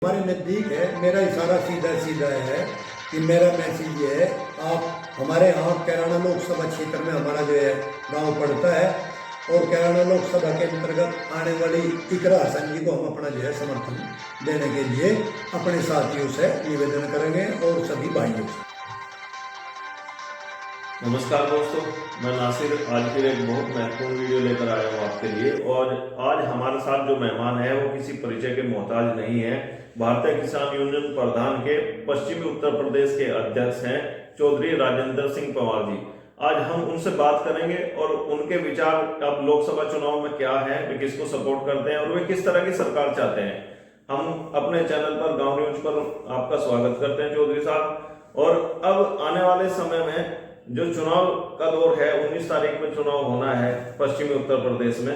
हमारे नज़दीक है। मेरा इशारा सीधा सीधा है कि मेरा मैसेज ये है, आप हमारे यहाँ कैराना लोकसभा क्षेत्र में हमारा जो है गांव पड़ता है और कैराना लोकसभा के अंतर्गत आने वाली इकरा हसन जी को हम अपना जो है समर्थन देने के लिए अपने साथियों से निवेदन करेंगे और सभी भाइयों से। नमस्कार दोस्तों, मैं नासिर आज फिर एक बहुत महत्वपूर्ण वीडियो लेकर आया हूँ आपके लिए। और आज हमारे साथ जो मेहमान है वो किसी परिचय के मोहताज नहीं है। भारतीय किसान यूनियन प्रधान के पश्चिमी उत्तर प्रदेश के अध्यक्ष हैं चौधरी राजेंद्र सिंह पवार जी। आज हम उनसे बात करेंगे और उनके विचार अब लोकसभा चुनाव में क्या है, वे किसको सपोर्ट करते हैं और वे किस तरह की सरकार चाहते हैं। हम अपने चैनल पर गाँव न्यूज पर आपका स्वागत करते हैं चौधरी साहब। और अब आने वाले समय में जो चुनाव का दौर है, 19 तारीख में चुनाव होना है पश्चिमी उत्तर प्रदेश में।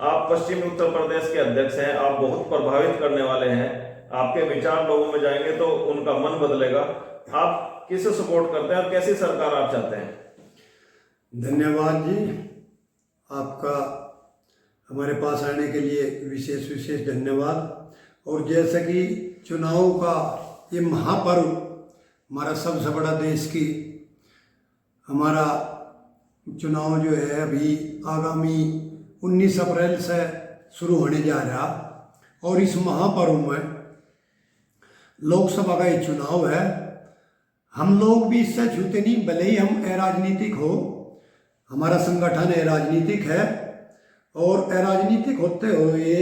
आप पश्चिमी उत्तर प्रदेश के अध्यक्ष हैं, आप बहुत प्रभावित करने वाले हैं। आपके विचार लोगों में जाएंगे तो उनका मन बदलेगा। आप किसे सपोर्ट करते हैं और कैसी सरकार आप चाहते हैं? धन्यवाद जी, आपका हमारे पास आने के लिए विशेष विशेष धन्यवाद। और जैसे कि चुनाव का ये महापर्व हमारा सबसे बड़ा देश की हमारा चुनाव जो है अभी आगामी 19 अप्रैल से शुरू होने जा रहा और इस महापर्व में लोकसभा का ये चुनाव है। हम लोग भी इससे छूते नहीं, भले ही हम अराजनीतिक हो, हमारा संगठन अराजनीतिक है और अराजनीतिक होते हुए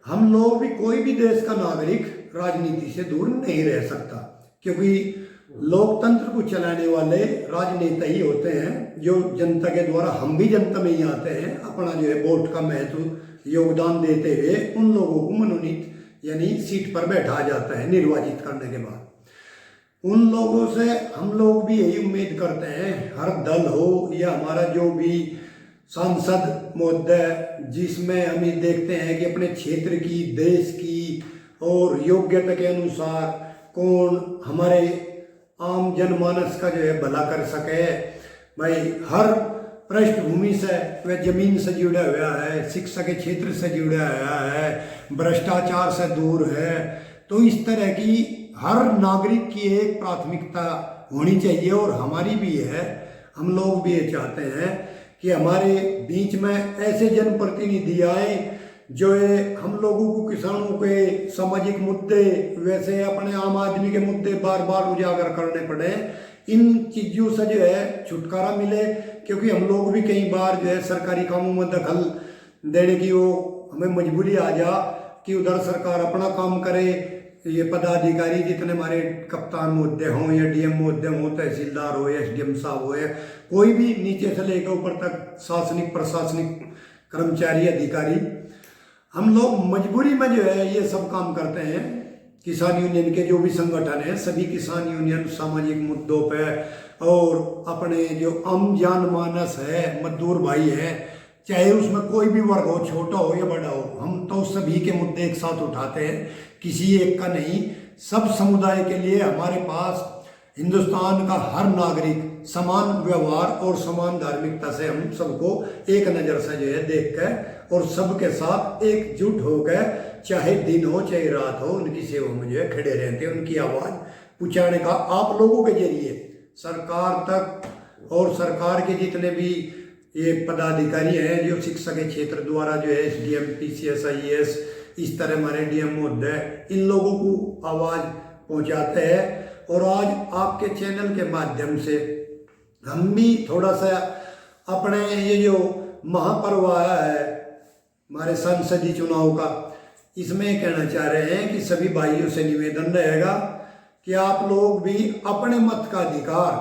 हम लोग भी, कोई भी देश का नागरिक राजनीति से दूर नहीं रह सकता, क्योंकि लोकतंत्र को चलाने वाले राजनेता ही होते हैं जो जनता के द्वारा, हम भी जनता में ही आते हैं, अपना जो है वोट का महत्व योगदान देते हुए उन लोगों को मनोनीत यानी सीट पर बैठा जाता है निर्वाचित करने के बाद। उन लोगों से हम लोग भी यही उम्मीद करते हैं, हर दल हो या हमारा जो भी सांसद महोदय, जिसमें हम ये देखते हैं कि अपने क्षेत्र की, देश की और योग्यता के अनुसार कौन हमारे आम जनमानस का जो है भला कर सके। भाई हर पृष्ठभूमि से, वह जमीन से जुड़ा हुआ है, शिक्षा के क्षेत्र से जुड़ा हुआ है, भ्रष्टाचार से दूर है। तो इस तरह की हर नागरिक की एक प्राथमिकता होनी चाहिए और हमारी भी है। हम लोग भी ये चाहते हैं कि हमारे बीच में ऐसे जनप्रतिनिधि आए जो हम लोगों को किसानों के सामाजिक मुद्दे, वैसे अपने आम आदमी के मुद्दे बार बार उजागर करने पड़े, इन चीज़ों से जो है छुटकारा मिले। क्योंकि हम लोग भी कई बार जो है सरकारी कामों में दखल देने की वो हमें मजबूरी आ जा कि उधर सरकार अपना काम करे। ये पदाधिकारी जितने हमारे कप्तान महोदय हों या डीएम महोदय हों, तहसीलदार हो या एसडीएम साहब हो या कोई भी नीचे से लेकर ऊपर तक शासनिक प्रशासनिक कर्मचारी अधिकारी, हम लोग मजबूरी में जो है ये सब काम करते हैं। किसान यूनियन के जो भी संगठन है, सभी किसान यूनियन सामाजिक मुद्दों पे और अपने जो आम जनमानस है, मजदूर भाई है, चाहे उसमें कोई भी वर्ग हो, छोटा हो या बड़ा हो, हम तो सभी के मुद्दे एक साथ उठाते हैं, किसी एक का नहीं। सब समुदाय के लिए हमारे पास हिंदुस्तान का हर नागरिक समान व्यवहार और समान धार्मिकता से हम सबको एक नज़र से जो है देख कर और सबके साथ एकजुट हो गए, चाहे दिन हो चाहे रात हो, उनकी सेवा में जो है खड़े रहते हैं। उनकी आवाज़ पहुँचाने का आप लोगों के जरिए सरकार तक, और सरकार के जितने भी ये पदाधिकारी हैं जो शिक्षा के क्षेत्र द्वारा जो है एसडीएम, पीसीएस, आईएएस, इस तरह हमारे डीएम महोदय, इन लोगों को आवाज़ पहुँचाते हैं। और आज आपके चैनल के माध्यम से हम भी थोड़ा सा अपने ये जो महापर्व आया है हमारे संसदीय चुनाव का, इसमें कहना चाह रहे हैं कि सभी भाइयों से निवेदन रहेगा कि आप लोग भी अपने मत का अधिकार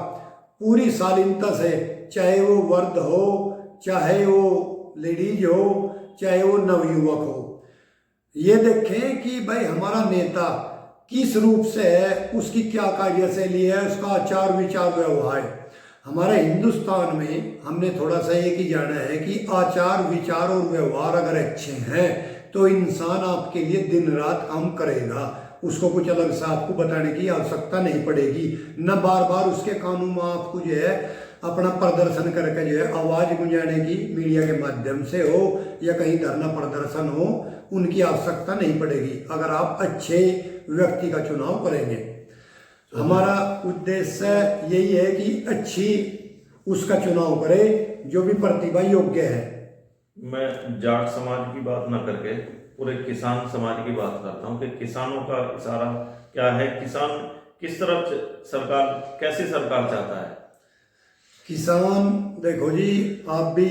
पूरी शालीनता से, चाहे वो वर्द हो, चाहे वो लेडीज हो, चाहे वो नवयुवक हो, ये देखें कि भाई हमारा नेता किस रूप से है, उसकी क्या कार्यशैली है, उसका आचार विचार व्यवहार है। हमारे हिंदुस्तान में हमने थोड़ा सा ये की जाना है कि आचार विचार और व्यवहार अगर अच्छे हैं तो इंसान आपके लिए दिन रात काम करेगा, उसको कुछ अलग से आपको बताने की आवश्यकता नहीं पड़ेगी, न बार बार उसके कानून में आपको जो है अपना प्रदर्शन करके जो है आवाज़ गुंजाने की मीडिया के माध्यम से हो या कहीं धरना प्रदर्शन हो, उनकी आवश्यकता नहीं पड़ेगी अगर आप अच्छे व्यक्ति का चुनाव करेंगे। हमारा उद्देश्य यही है कि अच्छी उसका चुनाव करें जो भी प्रतिभा योग्य है। मैं जाट समाज की बात ना करके पूरे किसान समाज की बात करता हूँ कि किसानों का इशारा क्या है, किसान किस तरफ सरकार, कैसी सरकार चाहता है? किसान देखो जी, आप भी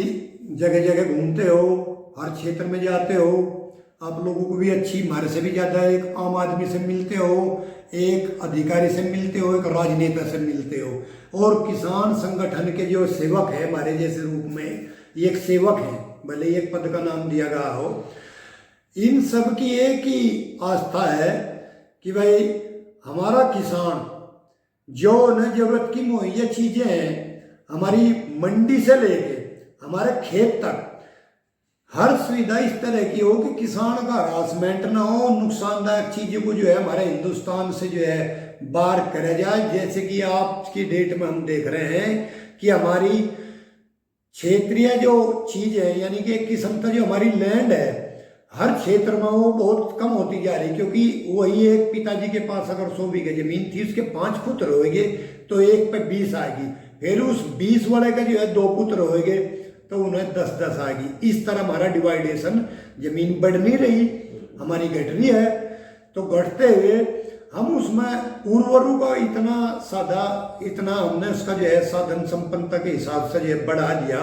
जगह जगह घूमते हो, हर क्षेत्र में जाते हो, आप लोगों को भी अच्छी, हमारे से भी ज़्यादा एक आम आदमी से मिलते हो, एक अधिकारी से मिलते हो, एक राजनेता से मिलते हो। और किसान संगठन के जो सेवक है हमारे जैसे रूप में, ये एक सेवक है, भले एक पद का नाम दिया गया हो। इन सब की एक ही आस्था है कि भाई हमारा किसान जो न जरूरत की मुहैया चीज़ें हैं, हमारी मंडी से लेके हमारे खेत तक हर सुविधा इस तरह की हो कि किसान का हरासमेंट ना हो, नुकसानदायक चीज़ों को जो है हमारे हिंदुस्तान से जो है बाहर करा जाए। जैसे कि आज की डेट में हम देख रहे हैं कि हमारी क्षेत्रीय जो चीज़ है, यानी कि एक किस्म का जो हमारी लैंड है हर क्षेत्र में वो बहुत कम होती जा रही, क्योंकि वही एक पिताजी के पास अगर 100 बीघे जमीन थी, उसके 5 पुत्र होंगे तो एक पे 20 आएगी, फिर उस 20 वाले का जो है 2 पुत्र होंगे तो उन्हें 10-10 आएगी। इस तरह हमारा डिवाइडेशन, जमीन बढ़ नहीं रही, हमारी घट रही है। तो घटते हुए हम उसमें उर्वरों का इतना हमने उसका जो है साधन संपन्नता के हिसाब से जो है बढ़ा दिया।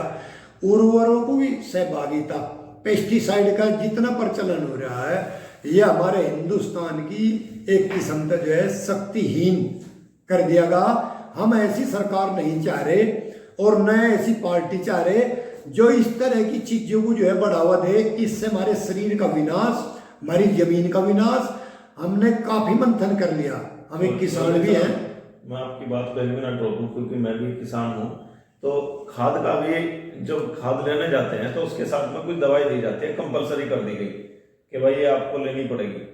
उर्वरों को भी सहभागिता, पेस्टिसाइड का जितना प्रचलन हो रहा है, ये हमारे हिंदुस्तान की एक किस्म का जो है शक्तिहीन कर दियागा। हम ऐसी सरकार नहीं चाह रहे और न ऐसी पार्टी चाह रहे जो इस तरह की चीजों को जो है बढ़ावा दे। इससे हमारे शरीर का विनाश, हमारी जमीन का विनाश, हमने काफी मंथन कर लिया। हम एक किसान भी हैं। मैं आपकी बात पहले भी ना टोकूं क्योंकि मैं भी किसान हूँ। तो खाद का भी, जब खाद लेने जाते हैं तो उसके साथ में कुछ दवाई दी जाती है, कंपलसरी कर दी गई कि भाई ये आपको लेनी पड़ेगी।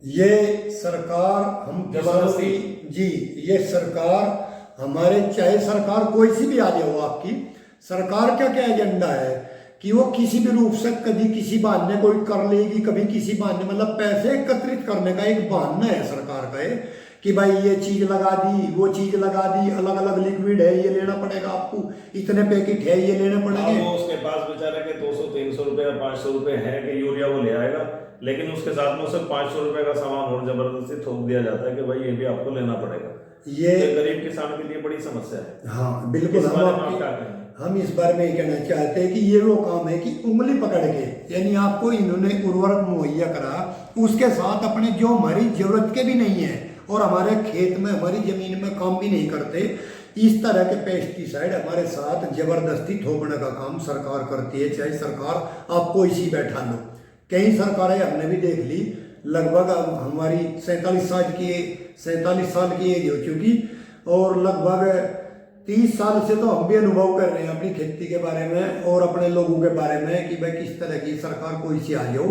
ये सरकार हम जबरदस्ती जी, ये सरकार हमारे, चाहे सरकार कोई सी भी आ जाओ, आपकी सरकार का क्या एजेंडा है कि वो किसी भी रूप से कभी किसी बहाने कोई कर लेगी, कभी किसी बहाने, मतलब पैसे एकत्रित करने का एक बहाना है सरकार का है कि भाई ये चीज लगा दी, वो चीज लगा दी, अलग अलग लिक्विड है ये लेना पड़ेगा आपको, इतने पैकेट है ये लेने पड़ेंगे। वो उसके पास बेचारे के 200-300 रुपए या 500 रुपए है कि यूरिया वो ले आएगा, लेकिन उसके साथ में उसे 500 रुपए का सामान और जबरदस्ती थोक दिया जाता है कि भाई ये भी आपको लेना पड़ेगा। ये गरीब किसान के लिए बड़ी समस्या है। हाँ बिल्कुल। हम इस बारे में ये कहना चाहते हैं कि ये वो काम है कि उंगली पकड़ के, यानी आपको इन्होंने उर्वरक मुहैया करा, उसके साथ अपने जो हमारी जरूरत के भी नहीं है और हमारे खेत में, हमारी जमीन में काम भी नहीं करते, इस तरह के पेस्टिसाइड हमारे साथ जबरदस्ती थोपने का काम सरकार करती है। चाहे सरकार आप कोई सी बैठा लो, कई सरकारें हमने भी देख ली, लगभग हमारी 47 साल की एज हो चुकी और लगभग 30 साल से तो हम भी अनुभव कर रहे हैं अपनी खेती के बारे में और अपने लोगों के बारे में कि भाई किस तरह की सरकार कोई सी आ जाओ,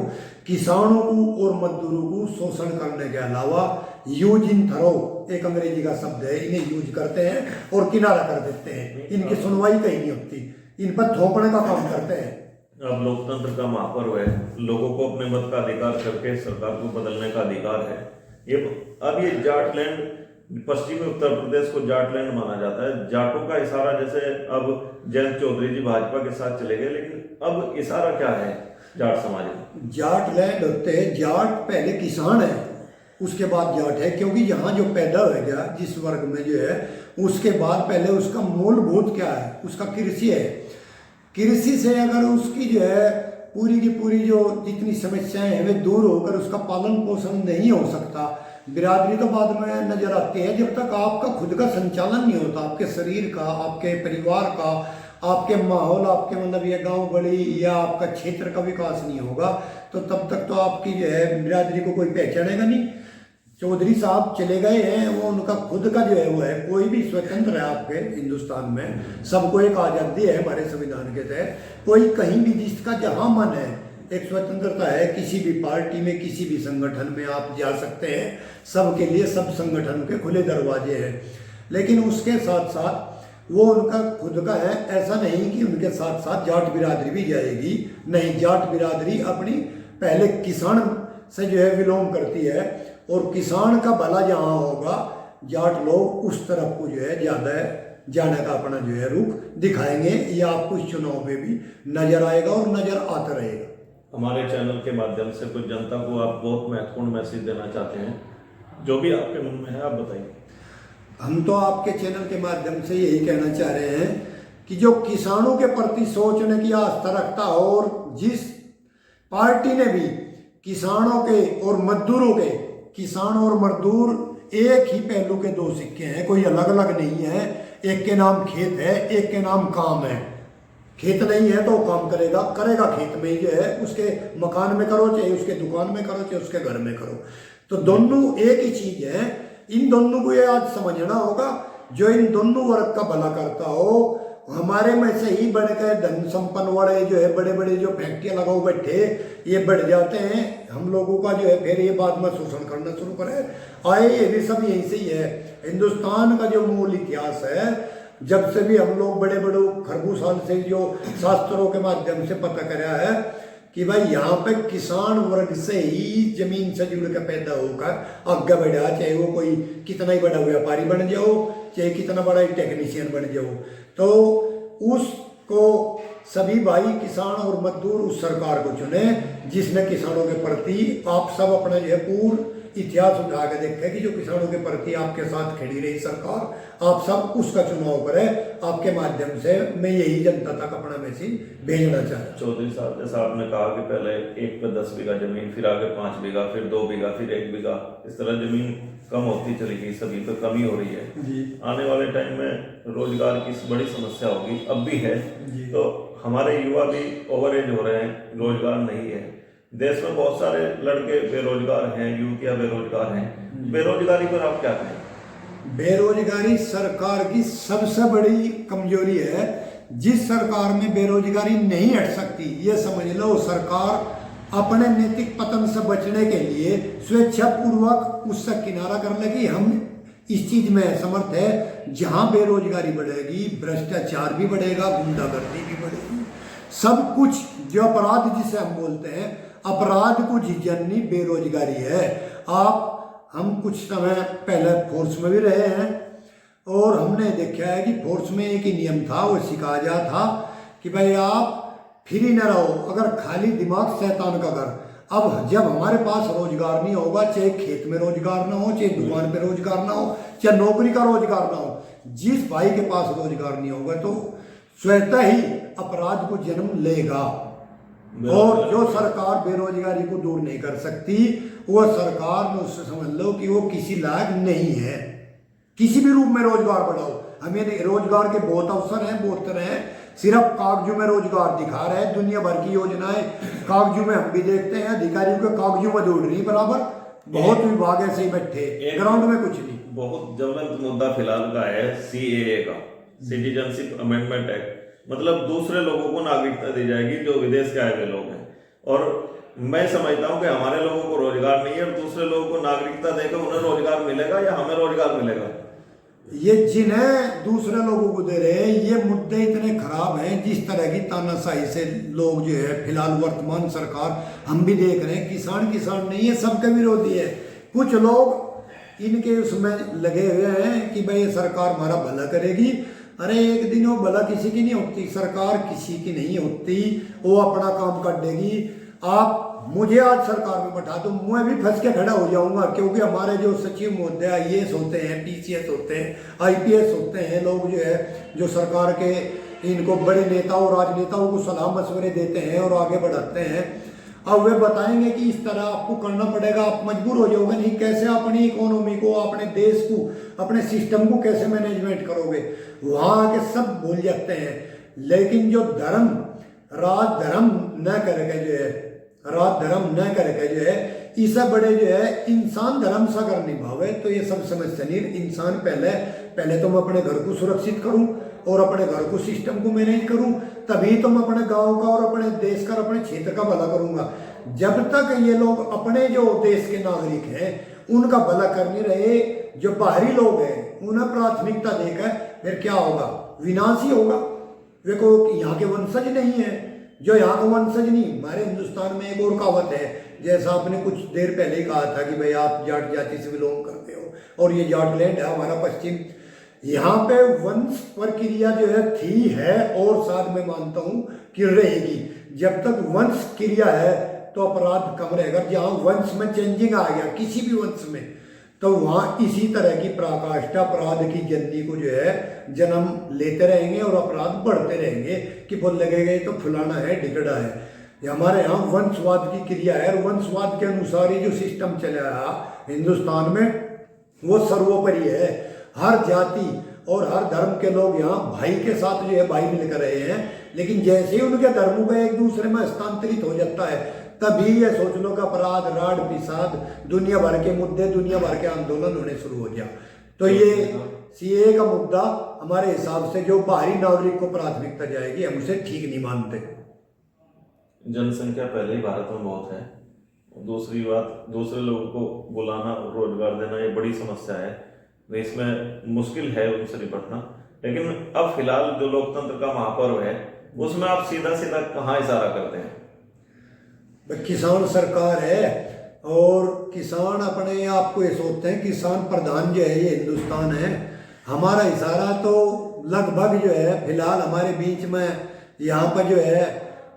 किसानों को और मजदूरों को शोषण करने के अलावा यूज इन थरो, एक अंग्रेजी का शब्द है, इन्हें यूज करते हैं और किनारा कर देते हैं। इनकी सुनवाई कहीं नहीं होती, इन पर थोपने का काम करते हैं। अब लोकतंत्र का महापर्व है, लोगों को अपने मत का अधिकार करके सरकार को बदलने का अधिकार है। अब ये जाटलैंड, पश्चिमी उत्तर प्रदेश को जाटलैंड माना जाता है। जाटों का इशारा, जैसे अब जयंत चौधरी जी भाजपा के साथ चले गए, लेकिन अब इशारा क्या है जाट समाज में? जाटलैंड होते हैं, जाट पहले किसान है, उसके बाद जाट है, क्योंकि यहाँ जो पैदा हो गया जिस वर्ग में जो है, उसके बाद पहले उसका मूलभूत क्या है, उसका कृषि है। कृषि से अगर उसकी जो है पूरी की पूरी जो जितनी समस्याएं हैं वे दूर होकर उसका पालन पोषण नहीं हो सकता, बिरादरी तो बाद में नजर आती है। जब तक आपका खुद का संचालन नहीं होता, आपके शरीर का, आपके परिवार का, आपके माहौल, आपके मतलब ये गांव गली या आपका क्षेत्र का विकास नहीं होगा, तो तब तक तो आपकी जो है बिरादरी को कोई पहचानेगा नहीं। चौधरी साहब चले गए हैं, वो उनका खुद का जो है वो है, कोई भी स्वतंत्र है आपके हिंदुस्तान में, सबको एक आज़ादी है हमारे संविधान के तहत, कोई कहीं भी जिसका जहाँ मन है एक स्वतंत्रता है, किसी भी पार्टी में, किसी भी संगठन में आप जा सकते हैं, सबके लिए सब संगठन के खुले दरवाजे हैं। लेकिन उसके साथ साथ वो उनका खुद का है, ऐसा नहीं कि उनके साथ साथ जाट बिरादरी भी जाएगी, नहीं, जाट बिरादरी अपनी पहले किसान से जो है विलोम करती है, और किसान का भला जहाँ होगा जाट लोग उस तरफ को जो है ज़्यादा जाने का अपना जो है रुख दिखाएंगे। ये आपको इस चुनाव में भी नजर आएगा और नजर आता रहेगा। हमारे चैनल के माध्यम से कुछ जनता को आप बहुत महत्वपूर्ण मैसेज देना चाहते हैं, जो भी आपके मन में है आप बताइए। हम तो आपके चैनल के माध्यम से यही कहना चाह रहे हैं कि जो किसानों के प्रति सोचने की आस्था रखता हो, और जिस पार्टी ने भी किसानों के और मजदूरों के, किसान और मजदूर एक ही पहलू के दो सिक्के हैं, कोई अलग अलग नहीं है। एक के नाम खेत है, एक के नाम काम है। खेत नहीं है तो काम करेगा खेत में ही जो है, उसके मकान में करो, चाहे उसके दुकान में करो, चाहे उसके घर में करो, तो दोनों एक ही चीज है। इन दोनों को ये आज समझना होगा, जो इन दोनों वर्ग का भला करता हो। हमारे में से ही बढ़कर धन संपन्न वाले जो है, बड़े बड़े जो फैक्ट्रियां लगाओ बैठे, ये बढ़ जाते हैं। हम लोगों का जो है फिर ये बाद में शोषण करना शुरू करे आए, ये भी सब यहीं से ही है। हिंदुस्तान का जो मूल इतिहास है, जब से भी हम लोग बड़े बड़े खरबू साल से जो शास्त्रों के माध्यम से पता कराया है कि भाई यहाँ पे किसान वर्ग से ही जमीन से जुड़ कर पैदा होकर आगे बढ़ा, चाहे वो कोई कितना ही बड़ा व्यापारी बन जाओ, चाहे कितना बड़ा ही टेक्नीशियन बन जाओ, तो उसको सभी भाई किसान और मजदूर उस सरकार को चुने जिसने किसानों के प्रति, आप सब अपना जो है पूर्ण इतिहास उठा के देखे कि जो किसानों के प्रति आपके साथ खड़ी रही सरकार, आप सब उसका चुनाव करें। आपके माध्यम से मैं यही जनता तक अपना मैसेज भेजना चाहता हूँ। चौधरी साहब, जैसा आपने कहा कि पहले 1 पे 10 बीघा जमीन, फिर आगे 5 बीघा, फिर 2 बीघा, फिर 1 बीघा, इस तरह जमीन कम होती चली गई, सभी पे कमी हो रही है जी। आने वाले टाइम में रोजगार की बड़ी समस्या होगी, अब भी है। तो हमारे युवा भी ओवर एज हो रहे हैं, रोजगार नहीं है। देश में बहुत सारे लड़के बेरोजगार हैं, युवतियां बेरोजगार हैं। बेरोजगारी पर आप क्या कहें? बेरोजगारी सरकार की सबसे बड़ी कमजोरी है। जिस सरकार में बेरोजगारी नहीं हट सकती, ये समझ लो सरकार अपने नैतिक पतन से बचने के लिए स्वेच्छापूर्वक उससे किनारा कर लेगी। हम इस चीज में समर्थ है, जहां बेरोजगारी बढ़ेगी भ्रष्टाचार भी बढ़ेगा, गुंडागर्दी भी बढ़ेगी, सब कुछ जो अपराध जिसे हम बोलते हैं, अपराध को जननी बेरोजगारी है। हम कुछ समय पहले फोर्स में भी रहे हैं, और हमने देखा है कि फोर्स में एक ही नियम था, वो सिखाया जा था कि भाई आप फ्री न रहो, अगर खाली दिमाग शैतान का घर। अब जब हमारे पास रोजगार नहीं होगा, चाहे खेत में रोजगार ना हो, चाहे दुकान पे रोजगार ना हो, चाहे नौकरी का रोजगार ना हो, जिस भाई के पास रोजगार नहीं होगा तो स्वतः ही अपराध को जन्म लेगा। और जो सरकार बेरोजगारी को दूर नहीं कर सकती, वो सरकार में उससे समझ लो कि वो किसी लायक नहीं है। किसी भी रूप में रोजगार बढ़ाओ, हमें रोजगार के बहुत अवसर हैं, बहुत तरह हैं, सिर्फ कागजों में रोजगार दिखा रहे हैं। दुनिया भर की योजनाएं कागजों में हम भी देखते हैं, अधिकारियों के कागजों में दौड़ रही बराबर, बहुत विभाग ऐसे ही बैठे, ग्राउंड में कुछ नहीं। बहुत ज्वलंत मुद्दा फिलहाल का है CAA का, सिटीजनशिप अमेंडमेंट एक्ट। मतलब दूसरे लोगों को नागरिकता दी जाएगी जो विदेश के आए हुए लोग हैं, और मैं समझता हूं कि हमारे लोगों को रोजगार नहीं है, और दूसरे लोगों को नागरिकता देकर उन्हें रोजगार मिलेगा या हमें रोजगार मिलेगा? ये जिन्हें दूसरे लोगों को दे रहे हैं, ये मुद्दे इतने खराब हैं। जिस तरह की तानाशाही से लोग जो है फिलहाल वर्तमान सरकार हम भी देख रहे हैं, किसान नहीं है, सबके विरोधी है। कुछ लोग इनके उसमें लगे हुए हैं कि भाई सरकार हमारा भला करेगी। अरे एक दिन वो भला किसी की नहीं होती, सरकार किसी की नहीं होती, वो अपना काम कर देगी। आप मुझे आज सरकार में बैठा दो, मैं भी फंस के खड़ा हो जाऊंगा, क्योंकि हमारे जो सचिव महोदय IAS होते हैं, PCS होते हैं, IPS होते हैं, लोग जो है जो सरकार के इनको बड़े नेताओं राजनेताओं को सलाह मशवरे देते हैं और आगे बढ़ाते हैं। अब वे बताएंगे कि इस तरह आपको करना पड़ेगा, आप मजबूर हो जाओगे। नहीं, कैसे अपनी इकोनॉमी को, अपने देश को, अपने सिस्टम को कैसे मैनेजमेंट करोगे, वहाँ के सब भूल जाते हैं। लेकिन जो धर्म राज धर्म न करके जो है, रात धर्म न करके जो है, इससे बड़े जो है इंसान धर्म सा कर निभावे, तो ये सब समस्या नहीं। इंसान पहले तो मैं अपने घर को सुरक्षित करूं और अपने घर को सिस्टम को मैनेज करूं, तभी तो मैं अपने गांव का और अपने देश का और अपने क्षेत्र का भला करूंगा। जब तक ये लोग अपने जो देश के नागरिक हैं उनका भला कर नहीं रहे, जो बाहरी लोग हैं उन्हें प्राथमिकता देकर, फिर क्या होगा? विनाश ही होगा। देखो यहाँ के वंशज नहीं है, जो यहाँ का वंशज नहीं। हमारे हिंदुस्तान में एक और कहावत है, जैसा आपने कुछ देर पहले ही कहा था कि भाई आप जाट जाति से बिलोंग करते हो और ये जाट लैंड है हमारा पश्चिम। यहाँ पे वंश प्रक्रिया जो है थी है और साथ में मानता हूँ कि रहेगी। जब तक वंश क्रिया है तो अपराध कम रहेगा। जहाँ वंश में चेंजिंग आ गया किसी भी वंश में, तो वहाँ इसी तरह की पराकाष्ठा अपराध की जल्दी को जो है जन्म लेते रहेंगे और अपराध बढ़ते रहेंगे कि बोल लगेगा तो फुलाना है ढिकड़ा है। ये हमारे यहाँ वंशवाद की क्रिया है और वंशवाद के अनुसार ही जो सिस्टम चला हिंदुस्तान में वो सर्वोपरि है। हर जाति और हर धर्म के लोग यहाँ भाई के साथ जो है भाई मिलकर रहे हैं, लेकिन जैसे ही उनके धर्मों का एक दूसरे में हस्तांतरित हो जाता है तभी ये सोच लो कि अपराध, राड, पिसाद, दुनिया भर के मुद्दे, दुनिया भर के आंदोलन होने शुरू हो गया। तो ये सीए का मुद्दा हमारे हिसाब से जो बाहरी नागरिक को प्राथमिकता जाएगी, हम उसे ठीक नहीं मानते। जनसंख्या पहले ही भारत में बहुत है। दूसरी बात, दूसरे लोगों को बुलाना, रोजगार देना, ये बड़ी समस्या है। देश में मुश्किल है उनसे निपटना। लेकिन अब फिलहाल जो लोकतंत्र का महापर्व है उसमें आप सीधा सीधा कहाँ इशारा करते हैं? किसान सरकार है और किसान अपने आप को ये सोचते हैं किसान प्रधान जो है ये हिंदुस्तान है। हमारा इशारा तो लगभग जो है फिलहाल हमारे बीच में यहाँ पर जो है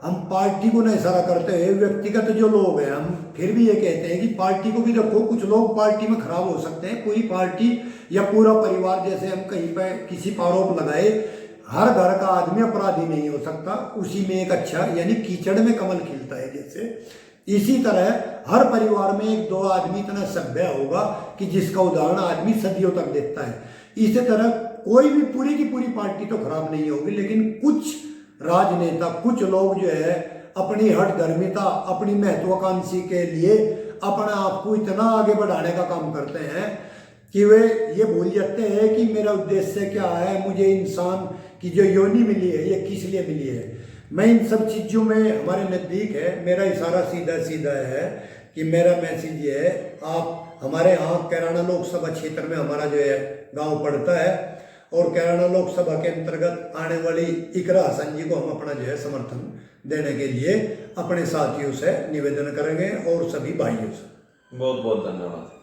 हम पार्टी को न इशारा करते हैं, व्यक्तिगत जो लोग हैं हम फिर भी ये कहते हैं कि पार्टी को भी रखो। कुछ लोग पार्टी में खराब हो सकते हैं, पूरी पार्टी या पूरा परिवार, जैसे हम कहीं पर किसी पर आरोप लगाए, हर घर का आदमी अपराधी नहीं हो सकता। उसी में एक अच्छा यानी कीचड़ में कमल खिलता है जैसे, इसी तरह हर परिवार में एक दो आदमी इतना सभ्य होगा कि जिसका उदाहरण आदमी सदियों तक देता है। इसी तरह कोई भी पूरी की पूरी पार्टी तो खराब नहीं होगी, लेकिन कुछ राजनेता, कुछ लोग जो है अपनी हठधर्मिता, अपनी महत्वाकांक्षी के लिए अपने आप को इतना आगे बढ़ाने का काम करते हैं कि वे ये भूल जाते हैं कि मेरा उद्देश्य क्या है, मुझे इंसान की जो योनि मिली है ये किस लिए मिली है। मैं इन सब चीज़ों में हमारे नज़दीक है। मेरा इशारा सीधा सीधा है कि मेरा मैसेज ये है, आप हमारे यहाँ कैराना लोकसभा क्षेत्र में हमारा जो है गांव पड़ता है और कैराना लोकसभा के अंतर्गत आने वाली इकरा हसन जी को हम अपना जो है समर्थन देने के लिए अपने साथियों से निवेदन करेंगे और सभी भाइयों से। बहुत बहुत धन्यवाद।